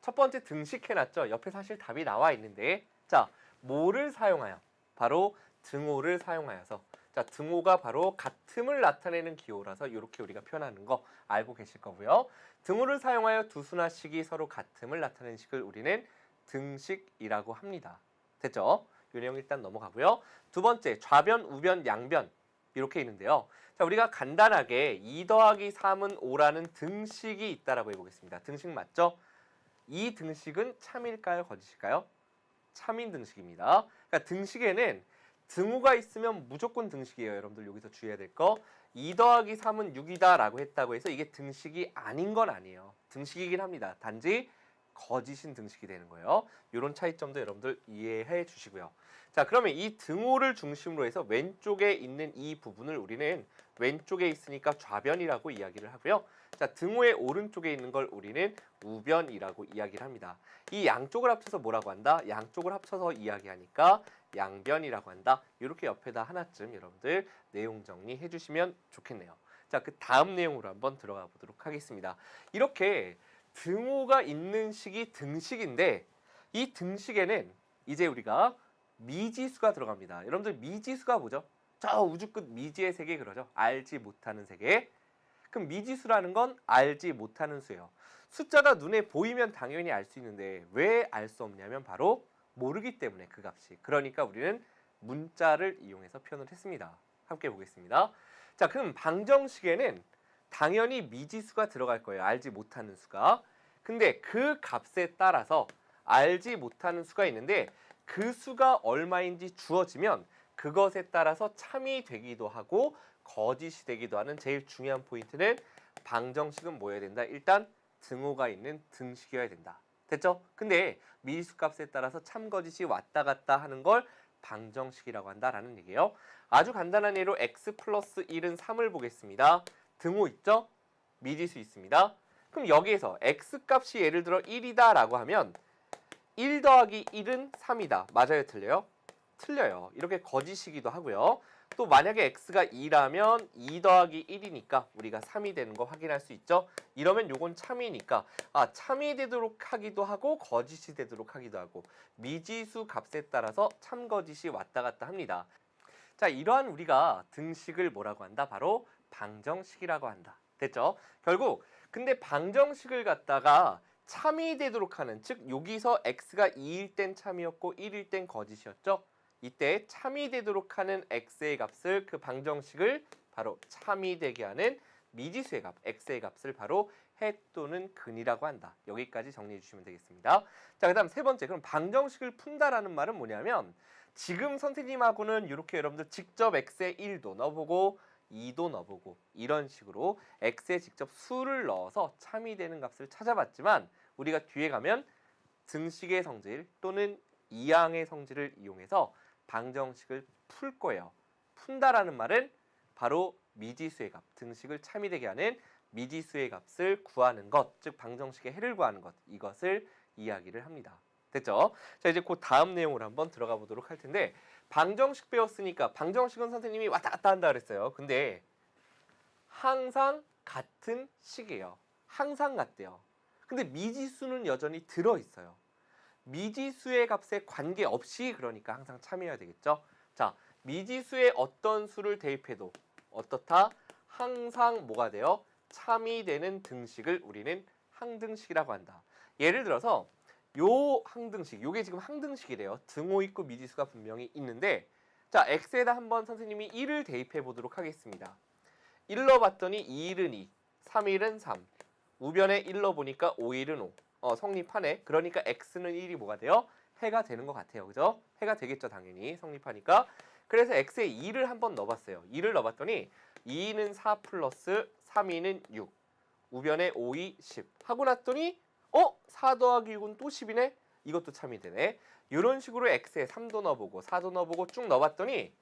첫 번째 등식해놨죠. 옆에 사실 답이 나와 있는데 자, 뭐를 사용하여? 바로 등호를 사용하여서 자, 등호가 바로 같음을 나타내는 기호라서 이렇게 우리가 표현하는 거 알고 계실 거고요. 등호를 사용하여 두 수나 식이 서로 같음을 나타내는 식을 우리는 등식이라고 합니다. 됐죠? 이 내용 일단 넘어가고요. 두 번째, 좌변, 우변, 양변 이렇게 있는데요. 자, 우리가 간단하게 2 더하기 3은 5라는 등식이 있다라고 해보겠습니다. 등식 맞죠? 이 등식은 참일까요? 거짓일까요? 참인 등식입니다. 그러니까 등식에는 등호가 있으면 무조건 등식이에요. 여러분들 여기서 주의해야 될 거. 2 더하기 3은 6이다 라고 했다고 해서 이게 등식이 아닌 건 아니에요. 등식이긴 합니다. 단지 거짓인 등식이 되는 거예요. 이런 차이점도 여러분들 이해해 주시고요. 자, 그러면 이 등호를 중심으로 해서 왼쪽에 있는 이 부분을 우리는 왼쪽에 있으니까 좌변이라고 이야기를 하고요. 자, 등호의 오른쪽에 있는 걸 우리는 우변이라고 이야기를 합니다. 이 양쪽을 합쳐서 뭐라고 한다? 양쪽을 합쳐서 이야기하니까 양변이라고 한다. 이렇게 옆에다 하나쯤 여러분들 내용 정리해 주시면 좋겠네요. 자, 그 다음 내용으로 한번 들어가 보도록 하겠습니다. 이렇게 등호가 있는 식이 등식인데 이 등식에는 이제 우리가 미지수가 들어갑니다. 여러분들 미지수가 뭐죠? 저 우주 끝 미지의 세계 그러죠. 알지 못하는 세계. 그럼 미지수라는 건 알지 못하는 수예요. 숫자가 눈에 보이면 당연히 알 수 있는데 왜 알 수 없냐면 바로 모르기 때문에 그 값이. 그러니까 우리는 문자를 이용해서 표현을 했습니다. 함께 보겠습니다. 자, 그럼 방정식에는 당연히 미지수가 들어갈 거예요. 알지 못하는 수가. 근데 그 값에 따라서 알지 못하는 수가 있는데 그 수가 얼마인지 주어지면 그것에 따라서 참이 되기도 하고 거짓이 되기도 하는 제일 중요한 포인트는 방정식은 뭐여야 된다? 일단 등호가 있는 등식이어야 된다. 됐죠? 근데 미지수 값에 따라서 참 거짓이 왔다 갔다 하는 걸 방정식이라고 한다라는 얘기예요. 아주 간단한 예로 x 플러스 1은 3을 보겠습니다. 등호 있죠? 미지수 있습니다. 그럼 여기에서 x 값이 예를 들어 1이다 라고 하면 1 더하기 1은 3이다. 맞아요? 틀려요? 틀려요. 이렇게 거짓이기도 하고요. 또 만약에 x가 2라면 2 더하기 1이니까 우리가 3이 되는 거 확인할 수 있죠? 이러면 요건 참이니까 참이 되도록 하기도 하고 거짓이 되도록 하기도 하고 미지수 값에 따라서 참 거짓이 왔다 갔다 합니다. 자, 이러한 우리가 등식을 뭐라고 한다? 바로 방정식이라고 한다. 됐죠? 결국 근데 방정식을 갖다가 참이 되도록 하는, 즉 여기서 x가 2일 땐 참이었고 1일 땐 거짓이었죠? 이때 참이 되도록 하는 x의 값을 그 방정식을 바로 참이 되게 하는 미지수의 값, x의 값을 바로 해 또는 근이라고 한다. 여기까지 정리해 주시면 되겠습니다. 자, 그 다음 세 번째, 그럼 방정식을 푼다라는 말은 뭐냐면 지금 선생님하고는 이렇게 여러분들 직접 x에 1도 넣어보고 2도 넣어보고 이런 식으로 x에 직접 수를 넣어서 참이 되는 값을 찾아봤지만 우리가 뒤에 가면 등식의 성질 또는 이항의 성질을 이용해서 방정식을 풀 거예요. 푼다라는 말은 바로 미지수의 값, 등식을 참이 되게 하는 미지수의 값을 구하는 것, 즉 방정식의 해를 구하는 것, 이것을 이야기를 합니다. 됐죠? 자, 이제 그 다음 내용으로 한번 들어가 보도록 할 텐데 방정식 배웠으니까 방정식은 선생님이 왔다 갔다 한다 그랬어요. 근데 항상 같은 식이에요. 항상 같대요. 근데 미지수는 여전히 들어있어요. 미지수의 값에 관계없이 그러니까 항상 참여해야 되겠죠. 자, 미지수의 어떤 수를 대입해도 어떻다? 항상 뭐가 돼요? 참이 되는 등식을 우리는 항등식이라고 한다. 예를 들어서 요 항등식, 요게 지금 항등식이래요. 등호 있고 미지수가 분명히 있는데 자, x에다 한번 선생님이 1을 대입해 보도록 하겠습니다. 1 넣어봤더니 2일은 2, 3일은 3, 우변에 1 넣어보니까 5일은 5. 성립하네. 그러니까 x는 1이 뭐가 돼요? 해가 되는 것 같아요. 그죠? 해가 되겠죠, 당연히. 성립하니까. 그래서 x에 2를 한번 넣어봤어요. 2를 넣어봤더니 2는 4 플러스 3이는 6. 우변에 5, 2, 10. 하고 났더니 4 더하기 6은 또 10이네? 이것도 참이 되네. 이런 식으로 x에 3도 넣어보고 4도 넣어보고 쭉 넣어봤더니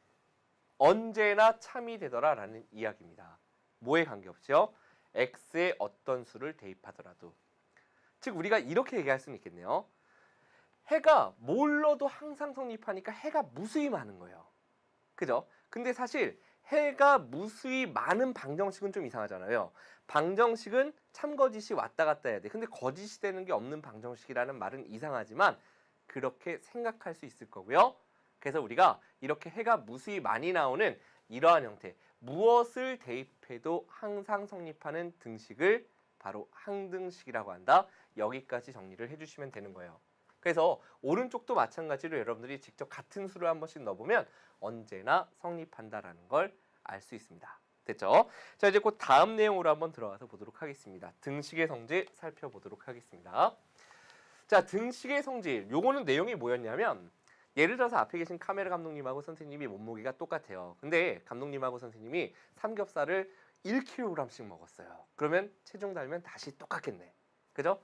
언제나 참이 되더라라는 이야기입니다. 뭐에 관계없이요? x에 어떤 수를 대입하더라도. 즉 우리가 이렇게 얘기할 수는 있겠네요. 해가 뭘 넣어도 항상 성립하니까 해가 무수히 많은 거예요. 그죠? 근데 사실 해가 무수히 많은 방정식은 좀 이상하잖아요. 방정식은 참거짓이 왔다 갔다 해야 돼. 근데 거짓이 되는 게 없는 방정식이라는 말은 이상하지만 그렇게 생각할 수 있을 거고요. 그래서 우리가 이렇게 해가 무수히 많이 나오는 이러한 형태, 무엇을 대입해도 항상 성립하는 등식을 바로 항등식이라고 한다. 여기까지 정리를 해주시면 되는 거예요. 그래서 오른쪽도 마찬가지로 여러분들이 직접 같은 수를 한 번씩 넣어보면 언제나 성립한다라는 걸 알 수 있습니다. 됐죠? 자, 이제 곧 다음 내용으로 한번 들어가서 보도록 하겠습니다. 등식의 성질 살펴보도록 하겠습니다. 자, 등식의 성질. 요거는 내용이 뭐였냐면 예를 들어서 앞에 계신 카메라 감독님하고 선생님이 몸무게가 똑같아요. 근데 감독님하고 선생님이 삼겹살을 1kg씩 먹었어요. 그러면 체중 달면 다시 똑같겠네. 그죠?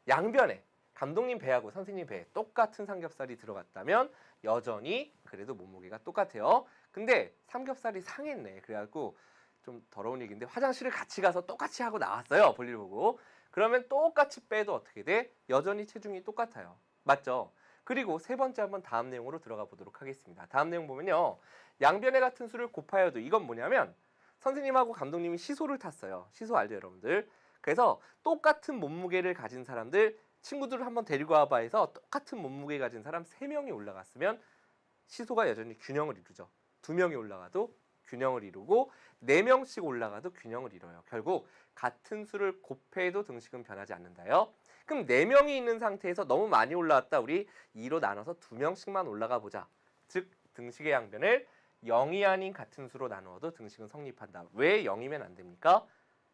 양변에 감독님 배하고 선생님 배에 똑같은 삼겹살이 들어갔다면 여전히 그래도 몸무게가 똑같아요. 근데 삼겹살이 상했네. 그래갖고 좀 더러운 얘기인데 화장실을 같이 가서 똑같이 하고 나왔어요. 볼일 보고. 그러면 똑같이 빼도 어떻게 돼? 여전히 체중이 똑같아요. 맞죠? 그리고 세 번째 한번 다음 내용으로 들어가 보도록 하겠습니다. 다음 내용 보면요. 양변의 같은 수를 곱하여도 이건 뭐냐면 선생님하고 감독님이 시소를 탔어요. 시소 알죠, 여러분들? 그래서 똑같은 몸무게를 가진 사람들 친구들을 한번 데리고 와봐 해서 똑같은 몸무게 가진 사람 3명이 올라갔으면 시소가 여전히 균형을 이루죠. 2명이 올라가도 균형을 이루고 4명씩 올라가도 균형을 이뤄요. 결국 같은 수를 곱해도 등식은 변하지 않는다요. 그럼 4명이 있는 상태에서 너무 많이 올라왔다. 우리 2로 나눠서 2명씩만 올라가 보자. 즉 등식의 양변을 0이 아닌 같은 수로 나누어도 등식은 성립한다. 왜 0이면 안 됩니까?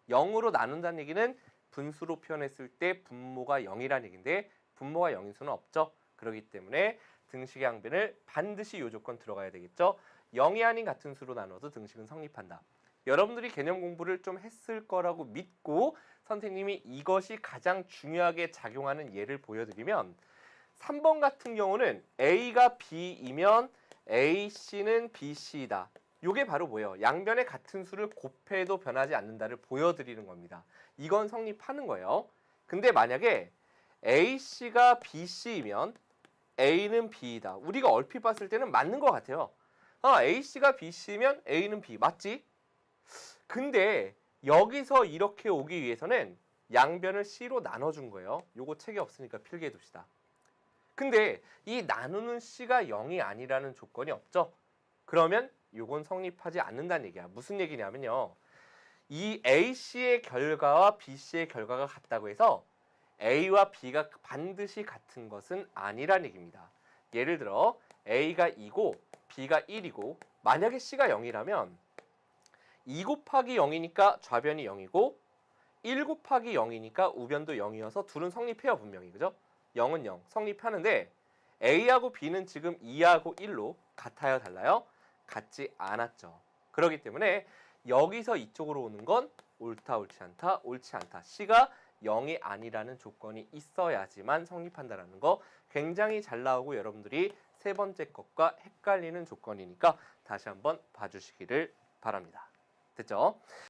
0으로 나눈다는 얘기는 분수로 표현했을 때 분모가 0이라는 얘기인데 분모가 0인 수는 없죠. 그렇기 때문에 등식의 양변을 반드시 이 조건 들어가야 되겠죠. 0이 아닌 같은 수로 나눠도 등식은 성립한다. 여러분들이 개념 공부를 좀 했을 거라고 믿고 선생님이 이것이 가장 중요하게 작용하는 예를 보여드리면 3번 같은 경우는 A가 B이면 AC는 BC이다. 이게 바로 뭐예요? 양변의 같은 수를 곱해도 변하지 않는다를 보여드리는 겁니다. 이건 성립하는 거예요. 근데 만약에 AC가 BC이면 A는 B이다. 우리가 얼핏 봤을 때는 맞는 것 같아요. AC가 BC면 A는 B. 맞지? 근데 여기서 이렇게 오기 위해서는 양변을 C로 나눠준 거예요. 요거 책에 없으니까 필기해 둡시다. 근데 이 나누는 C가 0이 아니라는 조건이 없죠? 그러면 요건 성립하지 않는다는 얘기야. 무슨 얘기냐면요. 이 AC의 결과와 BC의 결과가 같다고 해서 A와 B가 반드시 같은 것은 아니란 얘기입니다. 예를 들어 A가 2고 B가 1이고 만약에 C가 0이라면 2 곱하기 0이니까 좌변이 0이고 1 곱하기 0이니까 우변도 0이어서 둘은 성립해요. 분명히. 그죠? 0은 0. 성립하는데 A하고 B는 지금 2하고 1로 같아요? 달라요? 같지 않았죠. 그렇기 때문에 여기서 이쪽으로 오는 건 옳다, 옳지 않다, 옳지 않다. C가 0이 아니라는 조건이 있어야지만 성립한다라는 거 굉장히 잘 나오고 여러분들이 세 번째 것과 헷갈리는 조건이니까 다시 한번 봐주시기를 바랍니다. 됐죠?